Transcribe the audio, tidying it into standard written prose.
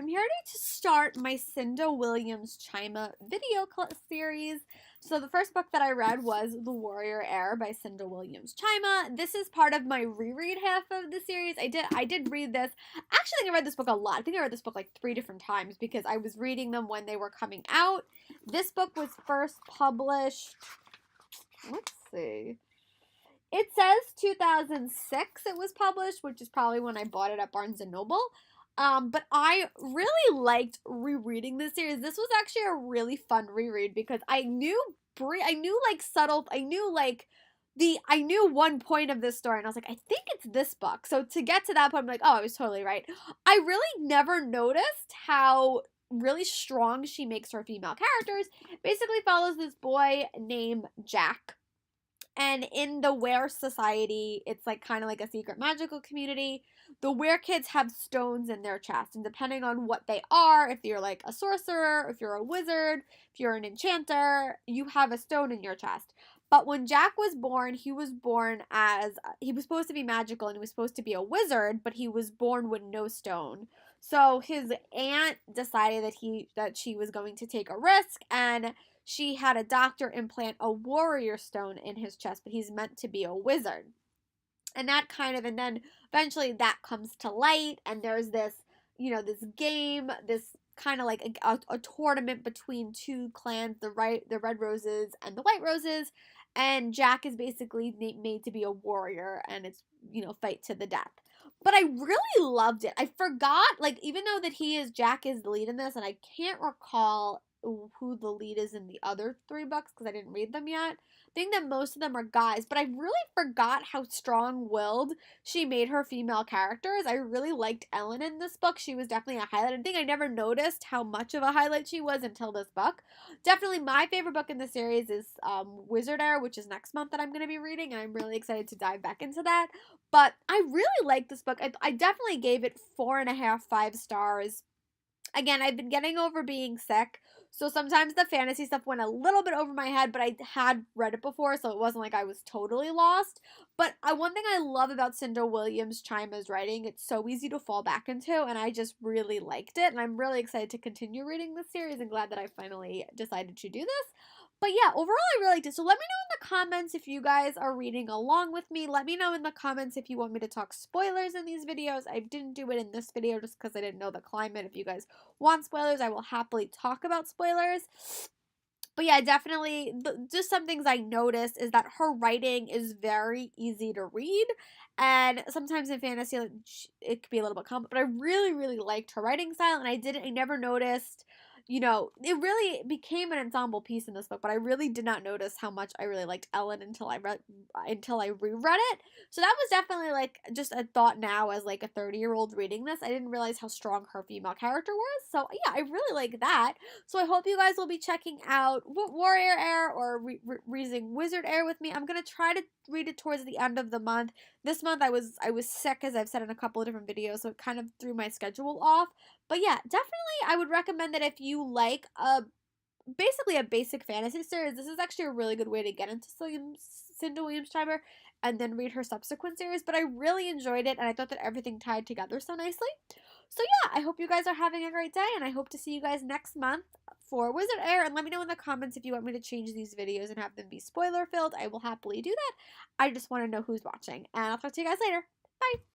I'm here to start my Chinda William Chima video series. So the first book that I read was The Warrior Heir by Chinda William Chima. This is part of my reread half of the series. I did read this. Actually, I think I read this book a lot. I think I read this book like 3 different times because I was reading them when they were coming out. This book was first published, let's see. It says 2006 it was published, which is probably when I bought it at Barnes & Noble. But I really liked rereading this series. This was actually a really fun reread because I knew one point of this story, and I was like, I think it's this book. So to get to that point, I'm like, oh, I was totally right. I really never noticed how really strong she makes her female characters. Basically follows this boy named Jack. And in the Were society, it's like kind of like a secret magical community. The Were kids have stones in their chest, and depending on what they are, if you're like a sorcerer, if you're a wizard, if you're an enchanter, you have a stone in your chest. But when Jack was born, he was supposed to be magical and he was supposed to be a wizard, but he was born with no stone. So his aunt decided that she was going to take a risk, and she had a doctor implant a warrior stone in his chest, but he's meant to be a wizard. And then eventually that comes to light, and there's this, this game, this kind of like a tournament between 2 clans, the Red Roses and the White Roses, and Jack is basically made to be a warrior, and it's, fight to the death. But I really loved it. I forgot, even though that Jack is the lead in this, and I can't recall who the lead is in the other 3 books because I didn't read them yet. I think that most of them are guys, but I really forgot how strong-willed she made her female characters. I really liked Ellen in this book. She was definitely a highlight. I think I never noticed how much of a highlight she was until this book. Definitely my favorite book in the series is Wizard Heir, which is next month that I'm going to be reading, and I'm really excited to dive back into that. But I really like this book. I definitely gave it 4.5, 5 stars. Again, I've been getting over being sick, so sometimes the fantasy stuff went a little bit over my head, but I had read it before, so it wasn't like I was totally lost. But one thing I love about Chinda William Chima's writing, it's so easy to fall back into, and I just really liked it, and I'm really excited to continue reading this series and glad that I finally decided to do this. But yeah, overall I really liked it. So let me know in the comments if you guys are reading along with me. Let me know in the comments if you want me to talk spoilers in these videos. I didn't do it in this video just because I didn't know the climate. If you guys want spoilers, I will happily talk about spoilers. But yeah, definitely, just some things I noticed is that her writing is very easy to read. And sometimes in fantasy, it could be a little bit complex. But I really, really liked her writing style. And I never noticed, it really became an ensemble piece in this book, but I really did not notice how much I really liked Ellen until I reread it. So that was definitely like just a thought now as like a 30-year-old reading this. I didn't realize how strong her female character was. So yeah, I really like that. So I hope you guys will be checking out Warrior Heir or reading Wizard Heir with me. I'm gonna try to read it towards the end of the month. This month I was sick, as I've said in a couple of different videos, so it kind of threw my schedule off. But yeah, definitely I would recommend that if you like basically a basic fantasy series, this is actually a really good way to get into Chinda William Chima and then read her subsequent series. But I really enjoyed it, and I thought that everything tied together so nicely. So yeah, I hope you guys are having a great day, and I hope to see you guys next month for Wizard Heir. And let me know in the comments if you want me to change these videos and have them be spoiler filled. I will happily do that. I just want to know who's watching, and I'll talk to you guys later. Bye!